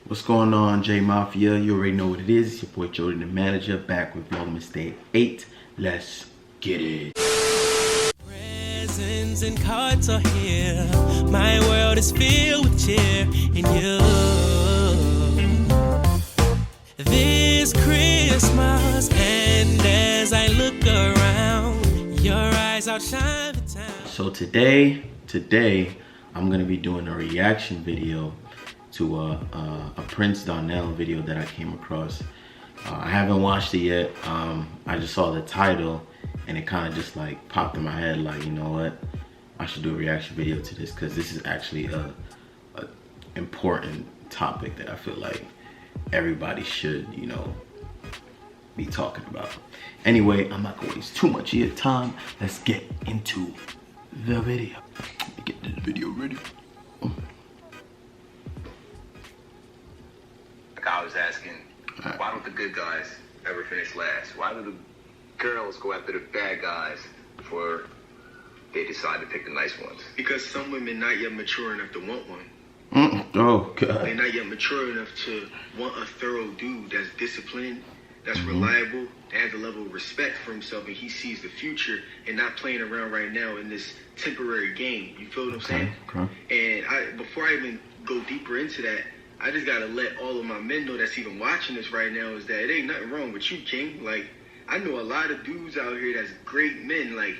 What's going on, J Mafia? You already know what it is. It's your boy Jody, the manager, back with VLOGMAS Day 8. Let's get it. Presents and cards are here. My world is filled with cheer in you. This Christmas, and as I look around, your eyes outshine the town. So today, I'm gonna be doing a reaction video to a Prince Donnell video that I came across. I haven't watched it yet. I just saw the title and it kind of just like popped in my head, like, you know what, I should do a reaction video to this, because this is actually a important topic that I feel like everybody should, you know, be talking about. Anyway, I'm not gonna waste too much of your time. Let's get into the video. Let me get this video ready. I was asking, why don't the good guys ever finish last? Why do the girls go after the bad guys before they decide to pick the nice ones? Because some women not yet mature enough to want one. Oh, God. They're not yet mature enough to want a thorough dude that's disciplined, that's reliable, that has a level of respect for himself, and he sees the future and not playing around right now in this temporary game. You feel what I'm saying? Okay. And before I even go deeper into that, I just gotta let all of my men know that's even watching this right now is that it ain't nothing wrong with you, King. Like, I know a lot of dudes out here that's great men. Like,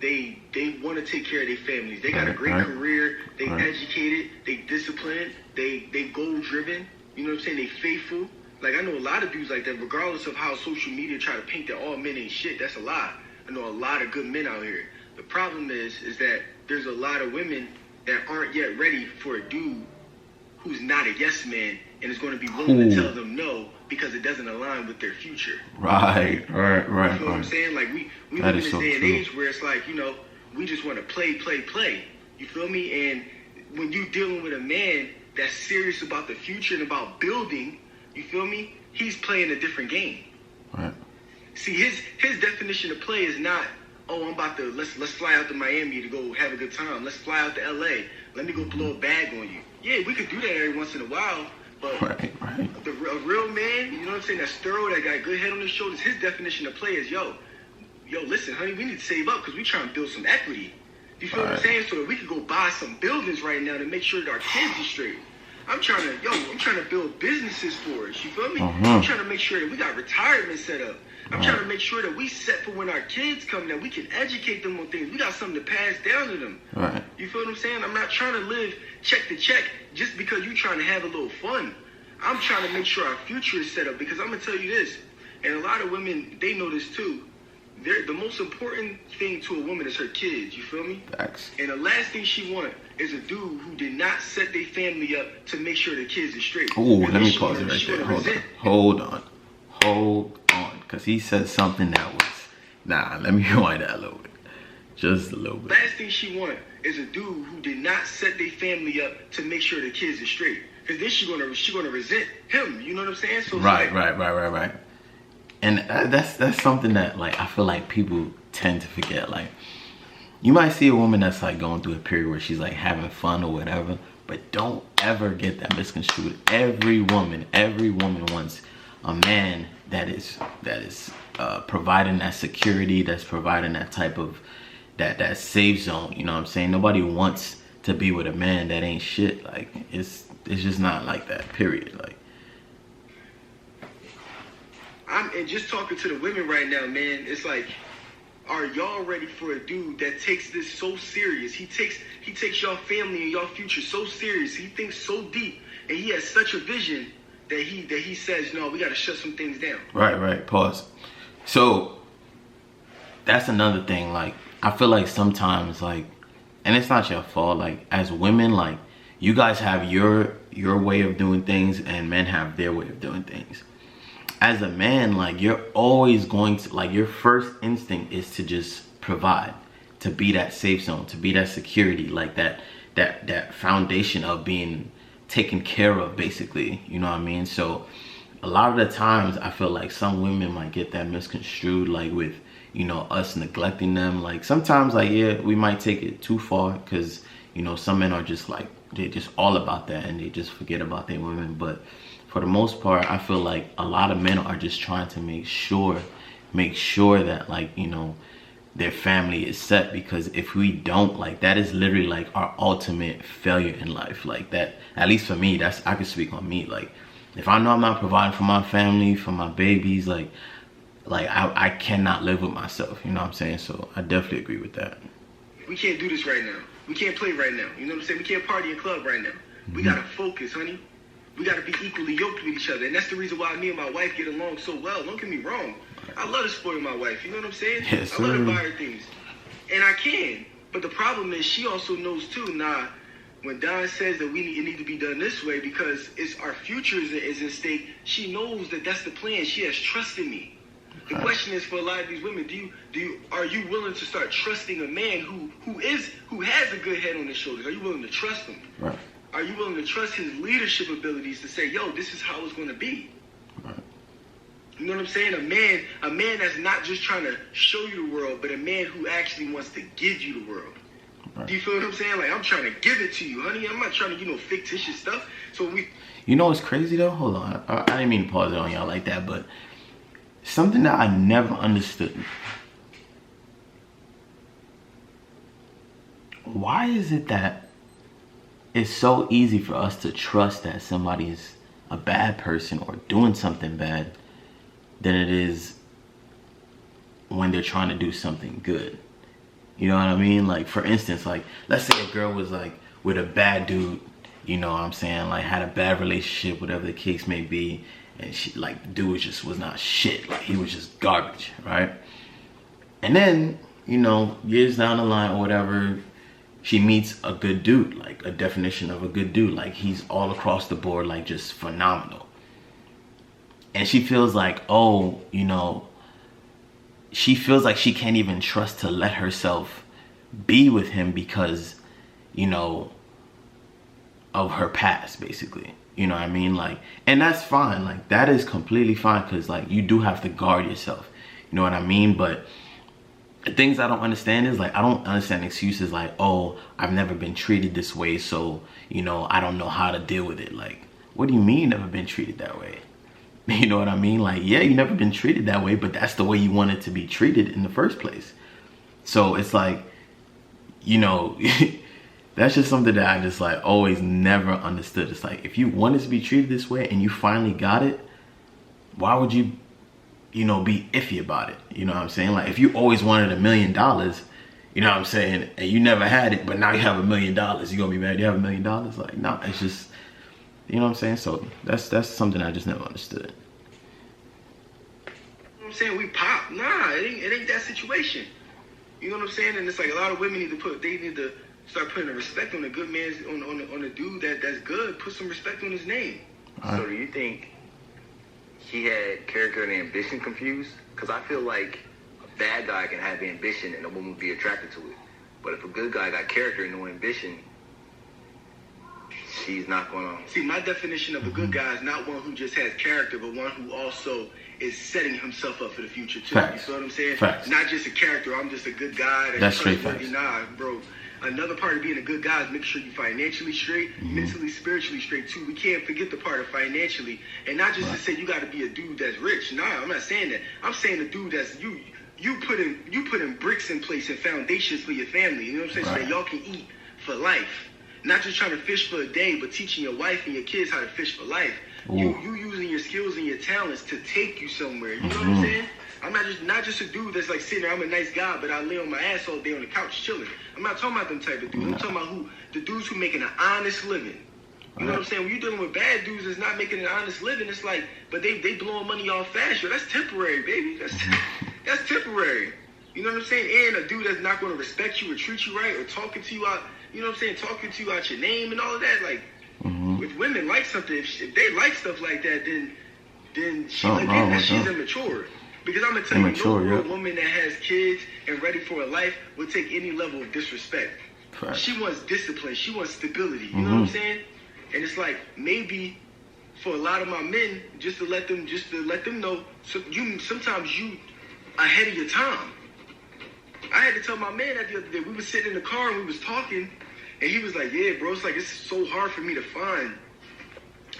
they want to take care of their families. They got a great career. They educated. They disciplined. They goal driven. You know what I'm saying? They faithful. Like, I know a lot of dudes like that. Regardless of how social media try to paint that all men ain't shit, that's a lie. I know a lot of good men out here. The problem is that there's a lot of women that aren't yet ready for a dude who's not a yes man and is going to be willing to tell them no because it doesn't align with their future. Right. You know what I'm saying? Like, we live in this day and age where it's like, you know, we just want to play. You feel me? And when you dealing with a man that's serious about the future and about building, you feel me? He's playing a different game. Right. See, his definition of play is not, oh, I'm about to, let's fly out to Miami to go have a good time. Let's fly out to LA. Let me go blow a bag on you. Yeah, we could do that every once in a while, but a real man, you know what I'm saying, that's thorough, that got good head on his shoulders, his definition of play is, yo, listen, honey, we need to save up because we trying to build some equity. You feel what I'm saying? So that we could go buy some buildings right now to make sure that our kids are straight. I'm trying to build businesses for us, you feel me? I'm trying to make sure that we got retirement set up. I'm trying to make sure that we set for when our kids come, that we can educate them on things. We got something to pass down to them. Right. You feel what I'm saying? I'm not trying to live check to check just because you're trying to have a little fun. I'm trying to make sure our future is set up, because I'm going to tell you this, and a lot of women, they know this too. The most important thing to a woman is her kids, you feel me? Facts. And the last thing she wants is a dude who did not set their family up to make sure the kids are straight. Oh, let me pause it right there. Hold on. Because he said something that was, let me rewind that a little bit. Just a little bit. Last thing she wants is a dude who did not set their family up to make sure the kids are straight. Because then she gonna resent him, you know what I'm saying? So Right. And that's something that, like, I feel like people tend to forget. Like, you might see a woman that's like going through a period where she's like having fun or whatever, but don't ever get that misconstrued. Every woman wants a man that is providing that security, that's providing that type of that safe zone. You know what I'm saying? Nobody wants to be with a man that ain't shit. Like, it's just not like that. Period. Like, and just talking to the women right now, man, it's like, are y'all ready for a dude that takes this so serious? He takes y'all family and y'all future so serious. He thinks so deep, and he has such a vision that he says, no, we got to shut some things down. Right. Pause. So that's another thing. Like, I feel like sometimes, like, and it's not your fault, like, as women, like, you guys have your way of doing things and men have their way of doing things. As a man, like, you're always going to, like, your first instinct is to just provide, to be that safe zone, to be that security, like that foundation of being taken care of, basically. You know what I mean? So a lot of the times I feel like some women might get that misconstrued, like, with, you know, us neglecting them. Like, sometimes, like, yeah, we might take it too far, because, you know, some men are just like they're just all about that and they just forget about their women. But for the most part, I feel like a lot of men are just trying to make sure that, like, you know, their family is set, because if we don't, like, that is literally like our ultimate failure in life. Like that, at least for me, that's, I can speak on me. Like, if I know I'm not providing for my family, for my babies, like I cannot live with myself, you know what I'm saying? So I definitely agree with that. We can't do this right now. We can't play right now. You know what I'm saying? We can't party in club right now. We gotta focus, honey. We gotta be equally yoked with each other. And that's the reason why me and my wife get along so well. Don't get me wrong. I love to spoil my wife, you know what I'm saying? Yes, I love to buy her things. And I can. But the problem is she also knows too, nah, when Don says that it need to be done this way because it's our future is in stake, she knows that that's the plan. She has trust in me. The question is, for a lot of these women, are you willing to start trusting a man who has a good head on his shoulders? Are you willing to trust him? Right. Are you willing to trust his leadership abilities to say, yo, this is how it's going to be? Right. You know what I'm saying? A man that's not just trying to show you the world, but a man who actually wants to give you the world. Right. Do you feel what I'm saying? Like, I'm trying to give it to you, honey. I'm not trying to, fictitious stuff. So You know what's crazy though? Hold on. I didn't mean to pause it on y'all like that, but something that I never understood. Why is it that it's so easy for us to trust that somebody is a bad person or doing something bad than it is when they're trying to do something good? You know what I mean? Like, for instance, like, let's say a girl was like with a bad dude, you know what I'm saying, like had a bad relationship, whatever the case may be, and she, like, the dude was not shit, like he was just garbage, right? And then, you know, years down the line or whatever, she meets a good dude, like a definition of a good dude, like he's all across the board, like just phenomenal. And she feels like, oh, you know, she feels like she can't even trust to let herself be with him because, you know, of her past, basically. You know what I mean? Like, and that's fine. Like, that is completely fine, because, like, you do have to guard yourself. You know what I mean? But the things I don't understand is, like, I don't understand excuses like, oh, I've never been treated this way, so, you know, I don't know how to deal with it. Like, what do you mean never been treated that way? You know what I mean? Like, yeah, you never been treated that way, but that's the way you wanted to be treated in the first place. So it's like, you know, that's just something that I just, like, always never understood. It's like, if you wanted to be treated this way and you finally got it, why would you, you know, be iffy about it? You know what I'm saying? Like, if you always wanted $1 million, you know what I'm saying, and you never had it, but now you have $1 million, you gonna be mad you have $1 million? Like, no, it's just, you know what I'm saying? So that's something I just never understood. You know what I'm saying? We pop. Nah, it ain't that situation. You know what I'm saying? And it's like a lot of women need to start putting the respect on a good man, on a dude that's good. Put some respect on his name. So do you think he had character and ambition confused? Because I feel like a bad guy can have ambition and a woman would be attracted to it. But if a good guy got character and no ambition, she's not gonna... See, my definition of a good guy is not one who just has character, but one who also is setting himself up for the future too. Facts. You see what I'm saying? Facts. Not just a character. I'm just a good guy. That's straight facts. Nah, bro. Another part of being a good guy is making sure you're financially straight, mentally, spiritually straight too. We can't forget the part of financially, and not just to say you got to be a dude that's rich. Nah, I'm not saying that. I'm saying a dude that's you putting bricks in place and foundations for your family. You know what I'm saying? So that y'all can eat for life. Not just trying to fish for a day, but teaching your wife and your kids how to fish for life. You using your skills and your talents to take you somewhere. You know what I'm saying? I'm not just a dude that's like sitting there, I'm a nice guy, but I lay on my ass all day on the couch chilling. I'm not talking about them type of dudes. I'm talking about the dudes who making an honest living. You know what I'm saying? When you're dealing with bad dudes that's not making an honest living, it's like, but they blowing money off fast. Yo, that's temporary, baby. That's temporary. You know what I'm saying? And a dude that's not going to respect you or treat you right or talking to you out, you know what I'm saying? Talking to you out your name and all of that. Like, if women like something, if they like stuff like that, then she's immature. Because I'm going to tell you, no real woman that has kids and ready for a life will take any level of disrespect. Right. She wants discipline. She wants stability. You know what I'm saying? And it's like, maybe for a lot of my men, just to let them know, sometimes you ahead of your time. I had to tell my man that the other day. We was sitting in the car and we was talking, And he was like, yeah, bro, it's like, it's so hard for me to find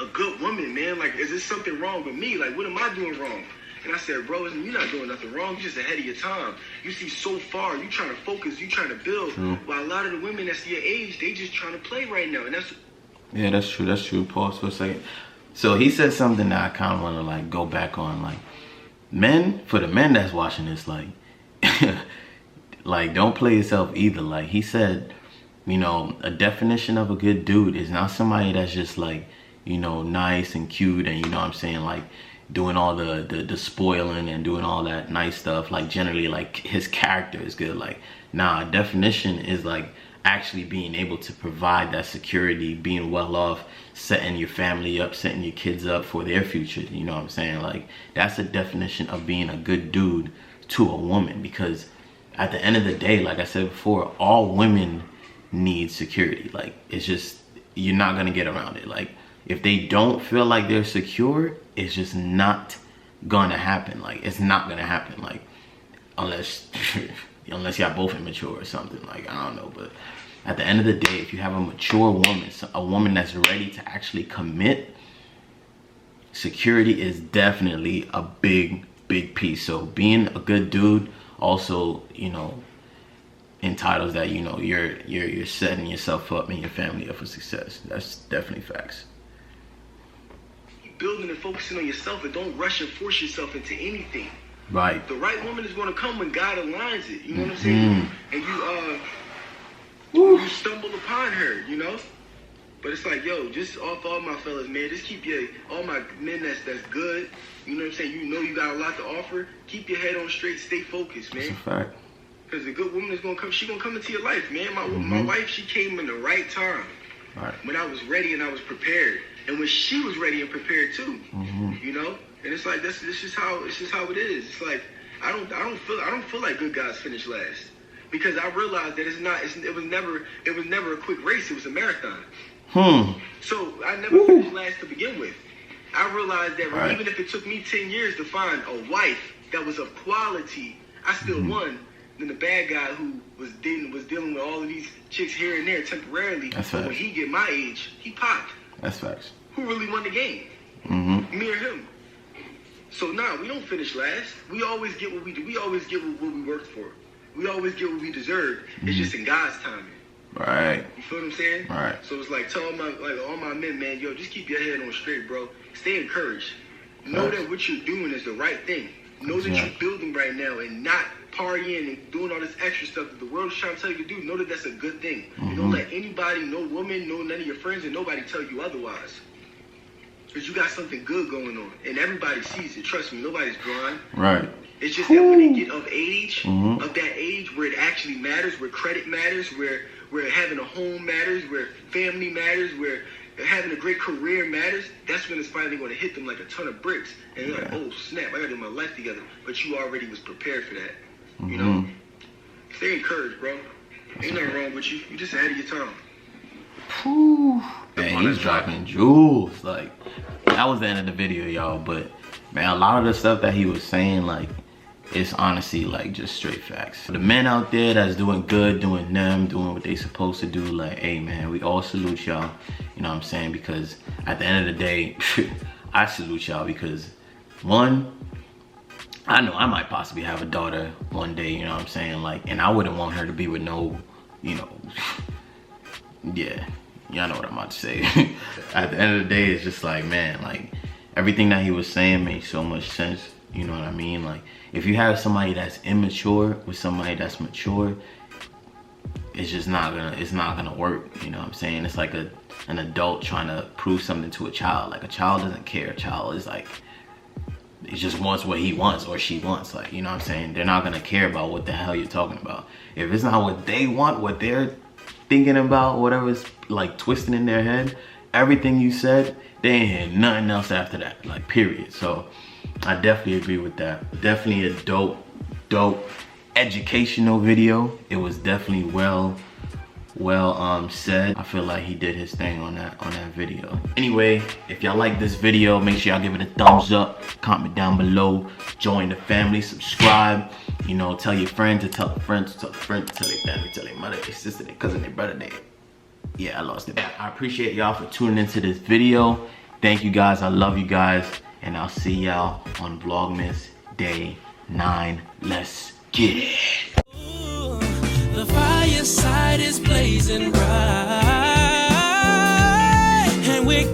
a good woman, man. Like, is there something wrong with me? Like, what am I doing wrong? And I said, bro, you're not doing nothing wrong. You're just ahead of your time. You see so far. You trying to focus. You trying to build. While a lot of the women that's your age, they just trying to play right now. And that's... Yeah, that's true. That's true. Pause for a second. So he said something that I kind of want to like go back on. Like, men, for the men that's watching this, like, like, don't play yourself either. Like, he said, you know, a definition of a good dude is not somebody that's just like, you know, nice and cute and, you know what I'm saying, like, doing all the spoiling and doing all that nice stuff. Like, generally, like, his character is good. Like, nah, definition is like actually being able to provide that security, being well off, setting your family up, setting your kids up for their future. You know what I'm saying? Like, that's the definition of being a good dude to a woman. Because at the end of the day, like I said before, all women need security. Like, it's just, you're not gonna get around it. Like, if they don't feel like they're secure, it's just not gonna happen. Like, it's not gonna happen. Like, unless y'all both immature or something. Like, I don't know. But at the end of the day, if you have a mature woman, a woman that's ready to actually commit, security is definitely a big piece. So being a good dude also, you know, entitles that, you know, you're setting yourself up and your family up for success. That's definitely facts. Building and focusing on yourself, and don't rush and force yourself into anything. Right. The right woman is going to come when God aligns it. You know what I'm saying? And you stumble upon her, you know? But it's like, yo, just off all my fellas, man, just keep all my men that's good, you know what I'm saying? You know you got a lot to offer. Keep your head on straight, stay focused, man. That's a fact. Because a good woman is going to come, she's going to come into your life, man. My wife, she came in the right time. Right. When I was ready and I was prepared. And when she was ready and prepared too, you know, and it's like this is how it is. It's like I don't feel like good guys finish last, because I realized that it was never a quick race. It was a marathon. So I never finished last to begin with. I realized that even if it took me 10 years to find a wife that was of quality, I still won than the bad guy who was dealing with all of these chicks here and there temporarily. So when he get my age, he popped. That's facts. Who really won the game? Me or him? So nah, we don't finish last. We always get what we do. We always get what we worked for. We always get what we deserve. It's just in God's timing. Right. You feel what I'm saying? Right. So it's like, tell all my men, man, yo, just keep your head on straight, bro. Stay encouraged. Know that what you're doing is the right thing. Know that you're building right now and not partying and doing all this extra stuff that the world is trying to tell you to do. Know that that's a good thing. And don't let anybody, no woman, none of your friends, and nobody tell you otherwise. Because you got something good going on. And everybody sees it. Trust me, nobody's blind. Right. It's just that when they get of age, of that age where it actually matters, where credit matters, where having a home matters, where family matters, where having a great career matters, that's when it's finally going to hit them like a ton of bricks. And they're like, oh, snap, I got to get my life together. But you already was prepared for that. You know? Stay encouraged, bro. Ain't nothing wrong with you. You just ahead of your time. Man, he's dropping jewels. Like, that was the end of the video, y'all. But, man, a lot of the stuff that he was saying, like, it's honestly, like, just straight facts. For the men out there that's doing good, doing what they supposed to do, like, hey, man, we all salute y'all. You know what I'm saying? Because at the end of the day, I salute y'all because, one, I know I might possibly have a daughter one day, you know what I'm saying? Like, and I wouldn't want her to be with no, you know, yeah, y'all know what I'm about to say. At the end of the day, it's just like, man, like, everything that he was saying makes so much sense, you know what I mean? Like, if you have somebody that's immature with somebody that's mature, it's just not gonna work, you know what I'm saying? It's like an adult trying to prove something to a child. Like, a child doesn't care. A child is like, it just wants what he wants or she wants, like, you know what I'm saying? They're not gonna care about what the hell you're talking about. If it's not what they want, what they're thinking about, whatever's like twisting in their head, everything you said, they ain't hear nothing else after that, like, period. So I definitely agree with that. Definitely a dope educational video. It was definitely well said. I feel like he did his thing on that video. Anyway, if y'all like this video, make sure y'all give it a thumbs up, comment down below, join the family, subscribe, you know, tell your friends to tell a friend to tell a friend to tell their family, tell their mother, their sister, their cousin, their brother, their Yeah, I lost it. I appreciate y'all for tuning into this video. Thank you guys. I love you guys. And I'll see y'all on Vlogmas Day 9. Let's get it. Ooh, the fireside is blazing bright, and we're